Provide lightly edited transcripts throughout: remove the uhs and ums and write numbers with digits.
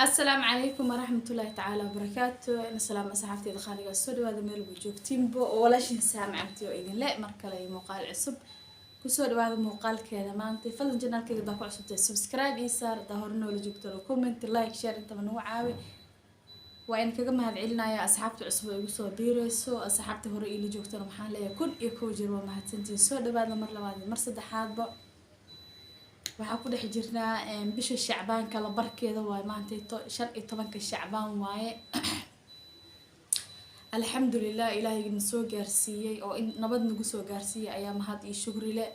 السلام عليكم ورحمة الله تعالى وبركاته. أنا سلام أصحابتي دخاني السود وهذا ميل بوجوكتين بو ولا شيء سامع عمتي وإذن لا مركلي مقال عصب كسود وهذا مقال كذا ما أنت فضل جنال كذا ضاقوا عصبتي سبسكرايب يسار ظهرنا ولا جبتوا كومنت لايك شير أنت من عاوي وإن كجمع هذا علنا يا أصحابتي عصب يوصل بيرسو أصحابتي هو اللي جوكتوا محل يكون يكوجر وما هتنتي سود وهذا مرة مرصد حاد بو waxaa ku dhex jirnaa bisha Shacbaan kala barkeeda way maanta 15 Shacbaan waaye alxamdulillah ilaahay na soo gaarsiiyay oo in nabad nagu soo gaarsiiyay ayaa mahad iyo shukri leh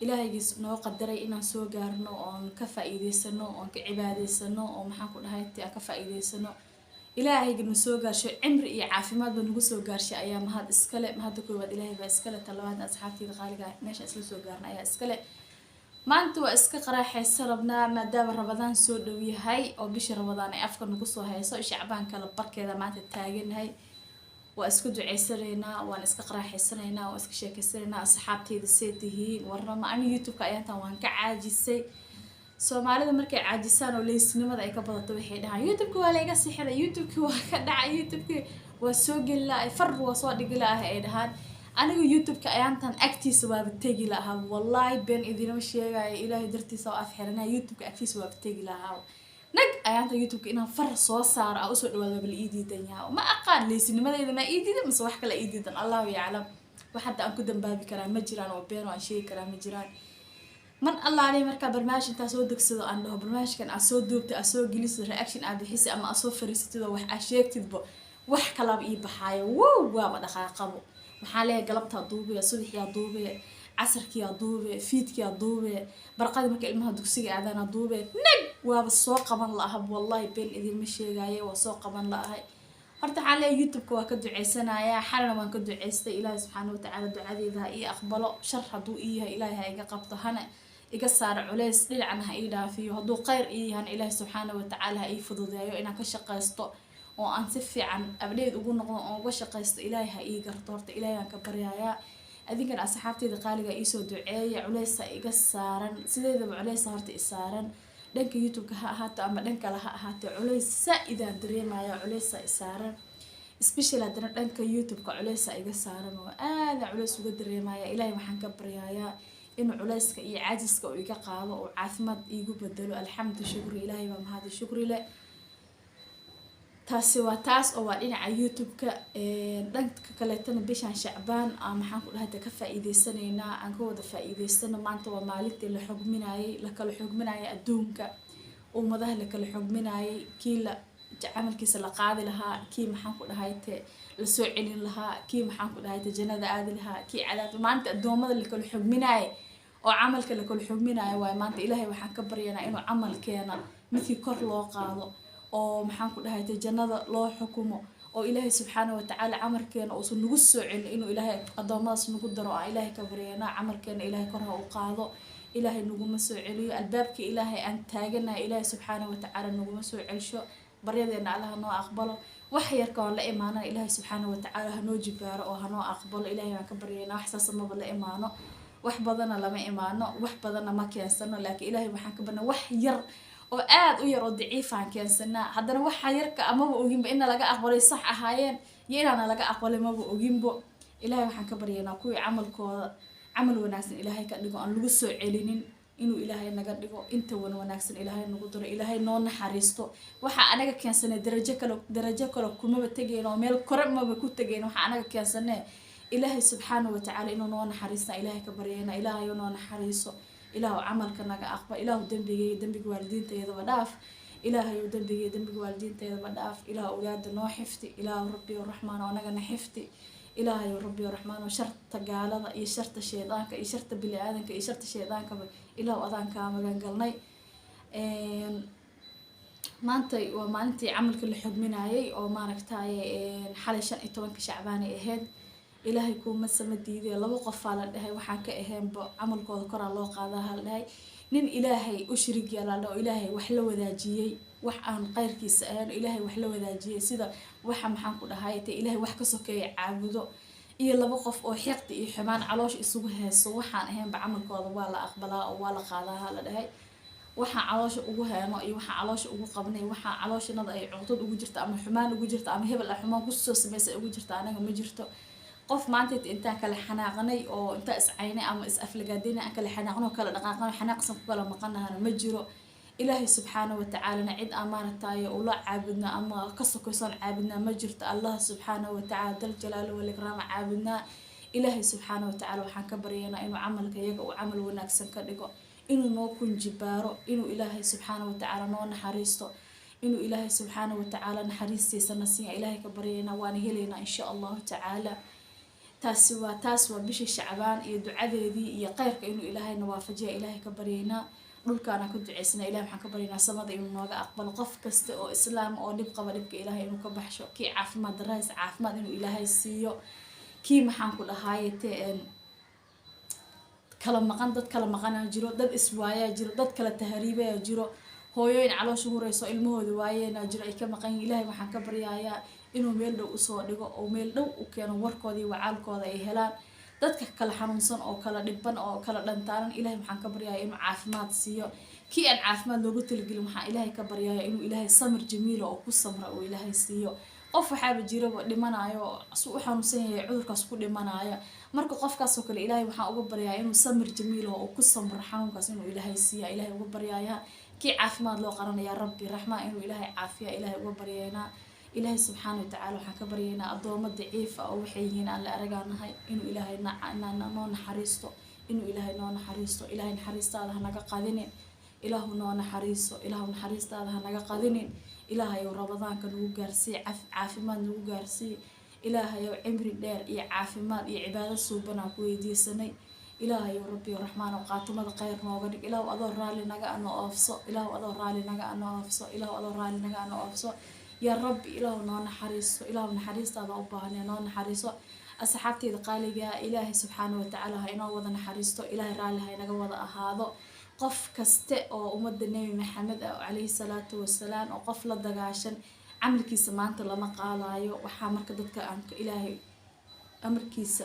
ilaahaygiis noo qadaray inaan soo gaarno oo ka faa'iideysano oo ka cibaadaysano oo maxaan ku dhahay tii ka faa'iideysano ilaahayga na soo gaarsho cimri iyo caafimaad ba nagu soo gaarshay ayaa mahad iska leh mahad koowaad ilaahay ba iska leh talabaad asxaabtayda qaaliga meesha isla soo gaarnay ayaa iska leh maanta waa iska qaraxaysan rabnaa maadaama Ramadaan soo dhow yahay oo bisha Ramadaan ay afka nagu soo hayso Shacbaan kala barkeeda maanta taaganahay waa isku duceysanaynaa waan iska qaraxaysanaynaa waan iska sheekaysanaynaa asxaabtayda seetihiin warnama aan YouTube-ka ayaan waan ka caajisay Soomaalida markay caajisaan oo leysnimada ay ka badato waxay dhahaan YouTube-ka waa la iga sixray YouTube-ka waa ka dhacay YouTube-ka waa soo gelay far waa soo dhigilaa ay dhahaan aniga YouTube-ka ayaantan agtiisa waa tagi lahaa wallahi been idinama sheegay ilaahay dartiisa oo afxirana YouTube-ka agtiisa waa tagi lahaa nag ayaanta YouTube-ka inaan far soo saaro oo soo dhawaado bal iidiidan yahay ma aqaan leysnimadeeda ma iidiidan mise wax kale iidiidan Allahu ya'lam wax hadda aan ku dambaabi karaa ma jiraan oo been aan sheegi karaa ma jiraan man Allah leh marka barnaamij inta soo degsado aan dhaho barnaamijkan aan soo duubtay aan soo geliso reaction aan bixisay ama aan soo fariisatay wax aan sheegtidba wax kala ii baxaayo waa dhaqaaqabo waxaa leeyahay galabta duubay subaxii duubay casarkii duubay fiidkii duubay barqadii markay ilmaha dugsiga aadana duubay nag waa soo qaban lahaa wallahi been idin ma sheegaayo waa soo qaban lahaa horta xaale YouTube-ka waa ka duceysanaya xalna waan ka duceystay Ilaahay subhanahu wa ta'ala ducadeeda ii aqbalo shar haduu ii yahay Ilaahay iga qabto hana iga saar culeys dhinacna ha ii dhaafiyo haduu khayr ii yahay Ilaahay subhanahu wa ta'ala ii fududeeyo inaan ka shaqeysto oo aan si fiican abdeed ugu noqdo oo uga shaqeysto Ilaahay ha ii garto horta Ilaahay aan ka baryaaya adinkan asxaabtayda qaaliga ii soo duceeya culeysa iga saaran sideedaba culeysa horta i saaran dhanka YouTube-ka ha ahaato ama dhanka la ha ahaato culeys saa'idaan dareemayo culeysa i saaran especially dhanka YouTube-ka culeysa iga saaran oo aad culeys uga dareemaya Ilaahay waxaan ka baryaaya in culeyska iyo caajiska uu iga qaado oo caafimaad iigu bedelo alxamdu shukri Ilaahay waa mahad shukri leh taasi waa taas oo waa dhinaca YouTube-ka dhanka kale tan bishan Shacbaan maxaan ku dhahay ka faa'iideysanayna aan ka wada faa'iideysano maanta waa maalintii la kala xugminayay adduunka ummadaha la kala xugminayay kii la camalkiisa la qaadi lahaa kii maxaan ku dhahay la soo celin lahaa kii maxaan ku dhahay jannada aadi lahaa kii cadaab maanta adoomada la kala xugminayay oo camalka la kala xugminayay waa maanta Ilaahay waxaan ka baryaynaa inuu camalkeena midkii kor loo qaado oo maxaan ku dhahay jannada loo xukumo oo Ilaahay subhanahu wa ta'ala amarkeena oo soo nagu soo celin inuu Ilaahay adoomadaas nagu daro oo Ilaahay ka baryana amarkeena Ilaahay kor ha u qaado Ilaahay nagu ma soo celiyo albaabka Ilaahay aan taaganahay Ilaahay subhanahu wa ta'ala nagu ma soo celsho baryadeena Allah noo aqbalo wax yar ka la iimaano Ilaahay subhanahu wa ta'ala ha noo jibaaro oo ha noo aqbalo Ilaahay waan ka baryana wax saasama la iimaano wax badana lama iimaano wax badana ma keensano laakiin Ilaahay waxaan ka barnaa wax yar oo aad u yar oo daciif aan keensanaa haddana waxa yarka ama oginba in laga aqbalay sax ahaayeen iyo in laga aqbalay ma oginbo Ilaahay waxaan ka baryaynaa kuwii camalkooda camal wanaagsan Ilaahay ka dhigo aan lagu soo celinin inuu Ilaahay naga dhigo inta wanaagsan Ilaahay nagu daro Ilaahay noo naxariisto waxa anaga keensanay darajo kale kuma tageeno meel kore ma ku tageeno waxa anaga keensanay Ilaahay subhanahu wa ta'ala inuu noo naxariisto Ilaahay ka baryaynaa Ilaahay noo naxariiso ilaahu camalka naga aqbal ilaahu dambiga waalidiinteeda dhaaf ilaahay dambiga waalidiinteeda dhaaf ilaahu awlaada noo xifti ilaahu rabbi rahmaan oo naga xifti ilaahay rabbi rahmaan oo sharta gaalada iyo sharta sheedaanka iyo sharta bini'aadanka iyo sharta sheedaanka ilaahu adaan ka magan galnay maanta waa maalintii camalka la xugminayay oo maaragtay xalay 15 Shacbaan ay ahayd Ilaahay kuma samadiiday laba qof la dhahay waxaan ka ahaynba camalkooda kor loo qaadaa hal dhahay nin Ilaahay u shiriig yeelay oo Ilaahay wax la wadaajiyay wax aan qayrkiisa ahayn Ilaahay wax la wadaajiyay sida waxa maxaan ku dhahay Ilaahay wax ka sokeeyay caabudo iyo laba qof oo xiqti iyo xumaan caloosh isugu heeso waxaan ahaynba camalkooda waa la aqbalaa oo waa la qaadaa hal dhahay waxa caloosha ugu heeno iyo waxa caloosha ugu qabnay waxa calooshanada ay cuqdad ugu jirto ama xumaan ugu jirto ama hebel ah xumaan ku soo sameysay ugu jirto anaga ma jirto qof maanta inta kala xanaaqnay oo inta is caynay ama is aflagaadina aan kala xanaaqno kala dhaqaaqno xanaaqsan ku kala maqanaana ma jiro ilaahay subxaanahu wa ta'ala cid amaantaay oo la caabudna ama ka sokaysan caabudna ma jirto allah subxaanahu wa ta'ala dal jalaal wal ikraam caabudna ilaahay subxaanahu wa ta'ala waxaan ka baryaynaa inuu camalka iyaga uu camal wanaagsan ka dhigo inuu noo kunjibaaro inuu ilaahay subxaanahu wa ta'ala noo naxariisto inuu ilaahay subxaanahu wa ta'ala naxariistiisa nasiya ilaahay ka baryaynaa waan heleynaa insha Allah ta'ala taas waa bishii Shacbaan iyo ducadeedii iyo qeyrka inuu ilaahay nawaafajiyo ilaahay ka baryaynaa dhulkaana ku duceysna ilaahay waxaan ka baryaynaa samada inuu nooga aqbalo qof kasta oo islaam oo dhib qaba dhibka ilaahay inuu ka baxsho kii caafimaad darays caafimaad inuu ilaahay siiyo kii maxaan ku dhahaayay kala maqan dad kala maqana jiro dad iswaaya jiro dad kala tahriibaya jiro hooyooyin caloosha hurayso ilmahooda waayeen jiro ay ka maqan ilaahay waxaan ka baryayaa inuu meel dhow u soo dhigo oo meel dhow u keeno warkoodii wacaalkooda ay helaan dadka kala xanuunsan oo kala dhiban oo kala dhantaaran ilaahay waxaan ka baryayaa inuu caafimaad siiyo kii aan caafimaad loogu talagelin waxaan ilaahay ka baryayaa inuu ilaahay samir jamiil oo ku samra oo ilaahay siiyo qof waxaaba jiraba dhimanayo suu u xanuunsan yahay cudurkaas ku dhimanaya marka qofkaas oo kale ilaahay waxaan uga baryayaa inuu samir jamiil oo ku samro xanuunkaas inuu ilaahay siiyo ilaahay uga baryayaa kii caafimaad loo qaranaya rabbi raxmaa inuu ilaahay caafiya ilaahay uga baryaynaa ilaahay subxaanahu wa ta'ala waxaan ka baryaynaa adoomo daciif ah oo waxay yihiin aan la aragaanahay inuu ilaahay noo naxariisto inuu ilaahay noo naxariisto ilaahay naxariistaada ha naga qadinin ilaahu noo naxariiso ilaahu naxariistaada ha naga qadinin ilaahay ramadaanka nagu gaarsii caafimaad nagu gaarsii ilaahay cimri dheer iyo caafimaad iyo cibaado suuban aan ku weydiisanay ilaahay rabbi raxmaan oo qaatumada khayr nooga dhig ilaahu adoo raali naga ano oofso ilaahu adoo raali naga ano oofso ilaahu adoo raali naga ano oofso يا رب إله نونا حريصه إله نحريص هذا أباهنا نونا حريصه أصحابتي القالية إلهي سبحانه وتعالى هاينا وضنا حريصه إلهي رالي هاينا وضع هذا قف كستاء ومد النبي محمد عليه الصلاة والسلام وقف للدقاشن عمل كيس مانت لما قال أيو وحامر كدتك أنك إلهي أمر كيس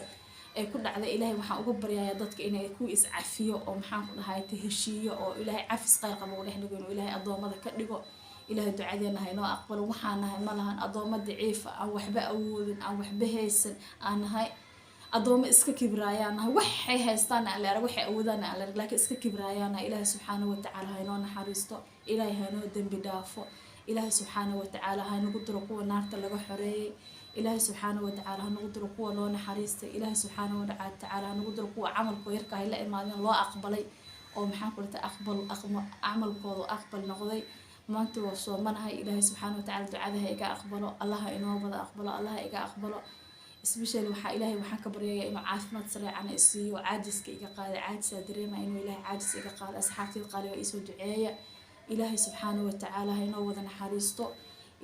كل على إلهي وحا أقبر يا ضدك إنه يكون إسعافيه أو محام كل هاي تهشيه أو إلهي عفس قير قبول إحنا نقول إلهي أضوى ماذا كدقو إلهي دعادينا هاينو أقبل وحانا هاي مالهان أضوما ضعيفة أو وحبة أولن أو وحبة هيسن أنا هاي أضوما إسكا كبرايانا وحي هيستانا على وحي أودانا على لكن إسكا كبرايانا إلهي سبحانه وتعالى هاينو نحريستو إلهي هاينو دن بدافو إلهي سبحانه وتعالى هاينو قدر قوة نارتا لغو حريي إلهي سبحانه وتعالى هاينو قدر قوة لو نحريستو إلهي سبحانه وتعالى هاينو قدر قوة عمل كويركا هلا إمادين الله أقبلي أو محان قلت أقبل عمل كوضو أقبل نغضي maanta waa soomanahay ilaahay subxaanahu wa ta'ala ducadaha iga aqbalo allaha inoo wada aqbalo allaha iga aqbalo especially waxaa ilaahay waxaan ka baryayaa inuu caafimaad sareecan i siiyo caajiska iga qaado caajisa dareema inuu ilaahay caajis iga qaado asxaabtida qaaliga isoo duceeya ilaahay subxaanahu wa ta'ala ha inoo wada naxariisto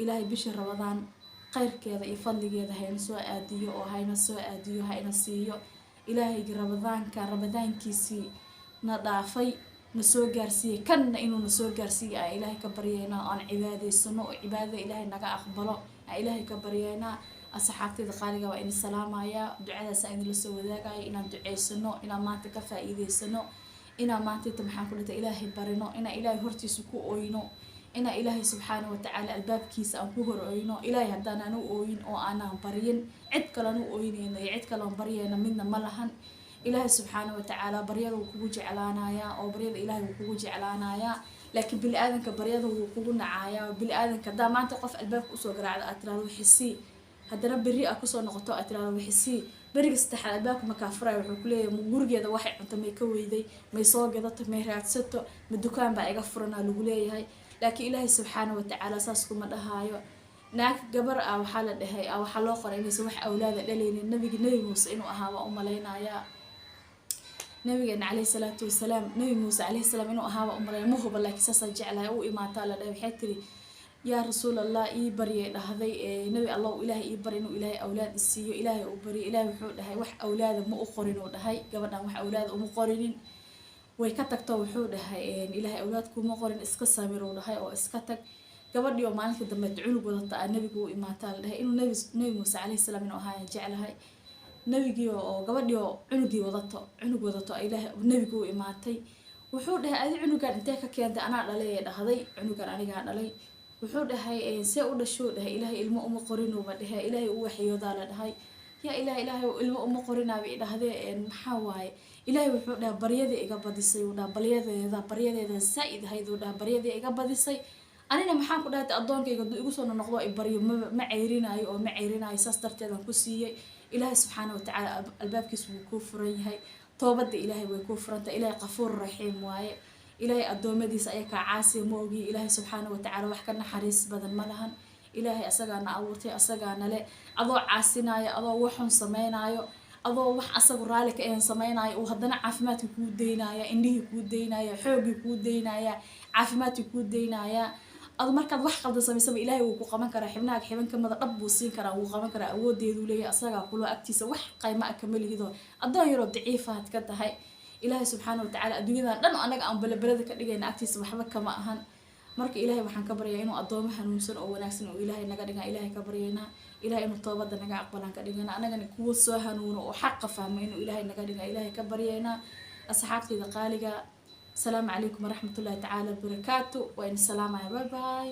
ilaahay bishii Ramadaan khayrkeeda iyo fadligeeda hayna soo aadiyo oo hayna soo aadiyo hayna siiyo ilaahay ramadaankiisii na dhaafay نسوق جارسية كنا إنه نسوق جارسية إلهي كبرينا عن عبادة السنة عبادة إلهي نجا أقبله إلهي كبرينا أصحابتي الخارجة وإن السلام يا دعاء سعيد للسوء ذاك إن دعاء السنة إن ما تكفى إيدي السنة إن ما تتمحن كل إلهي برنا إن إلهي هرتي سكو أوينو إن إلهي سبحانه وتعالى الباب كيس أو كهر أوينو إلهي هدانا نو أوين أو أنا برين عد كلا نو أوين عد كلا برينا منا ملهن إلهي سبحانه وتعالى بريده وكوجي جعلانايا أو بريد إلهي وكوجي جعلانايا لكن بالآذن كبريده وكوجنا عايا بالآذن كدا ما تقف الباب كسر على أتراه وحسي هذا رب الرئة كسر نقطة أتراه وحسي بريق استحال الباب مكافرة وحكله مجرج هذا واحد أنت ما يكوي ذي ما يصاق ذات ما يرعد ستة من الدكان بقى يقفرنا لقولي هاي لكن إلهي سبحانه وتعالى ساسكم هاي ناك جبر أو حالة هاي أو حلا قرين يسوح أولاد لين النبي موسى إنه أهوا أملينا يا نبينا عليه الصلاة والسلام نبي موسى عليه السلام إنه أهوا أمري مهو بالله كساسا جعلها أو إماتا لدى بحيثري يا رسول الله إيبري هذا نبي الله إلهي إيبري إنه إلهي أولاد السيو إلهي أبري إلهي وحود هاي وح أولاد مؤقرين هاي قبلنا وح أولاد مقرنين ويكتك وحود هاي إلهي أولادكم مقرن إسكسا ميرون هاي أو إسكتك قبل يوم مالك دم تعلو قلت النبي جو إماتا لدى إنه نبي موسى عليه السلام إنه هاي جعلها نبيجي أو قبل يو عنقي وضطه إله نبيجو إماتي wuxuu dhahay adi cunugan intee ka keentay anaa dhalay ee dhahday cunugan anigaa dhalay wuxuu dhahay see u dhashuu dhahay ilaahay ilmo uma qorinuuba dhahay ilaahay u waxyoodaa la dhahay yaa ilaahay ilmo uma qorinaaba i dhahdee maxaa waaye ilaahay wuxuu dhahay baryadii iga badisay uu dhaha baryadeeda zaa-id ahayd uu dhaha baryadii iga badisay anina maxaan ku dhahay addoonkayga hadduu igu soo noqdo i baryo ma ceyrinayo saas darteedan ku siiyey ilaahay subxaana watacaala albaabkiisa wuu kuu furan yahay toobada ilaahay way kuu furantahay ilaahay qafuur raxiim waaye ilaahay adoomadiisa ayaa kaa caasiya ma ogiye ilaahay subxaana watacaala wax ka naxariis badan ma lahan ilaahay asagaana abuurtay asagaana le adoo caasinaayo adoo waxun sameynaayo adoo wax asagu raali ka ahan sameynaayo uu haddana caafimaadka kuu daynaya indhihii kuu daynaya xoogii kuu daynaya caafimaadkii kuu daynaya adu markaad wax qaldan samaysaba ilaahay wuu ku qaban karaa xibnaha xiban kamida dhab buu siin karaa wuu qaban karaa awoodeedu leeyahay asagaa kula agtiisa wax qayma ah kama lihido addoon yaroo daciifaad ka tahay ilaahay subxaana watacaala adduunyadan dhan anaga aan balabalada ka dhigayna agtiisa waxba kama ahan marka ilaahay waxaan ka baryaa inuu addoomo hanuunsan oo wanaagsan oo ilaahay naga dhigaa ilaahay ka baryaynaa ilaahay inuu toobada naga aqbalaan ka dhigana anagana kuwa soo hanuuno oo xaqa fahmo inuu ilaahay naga dhigaa ilaahay ka baryaynaa asxaabtayda qaaliga السلام عليكم ورحمة الله تعالى وبركاته وإن السلام عليكم باي باي.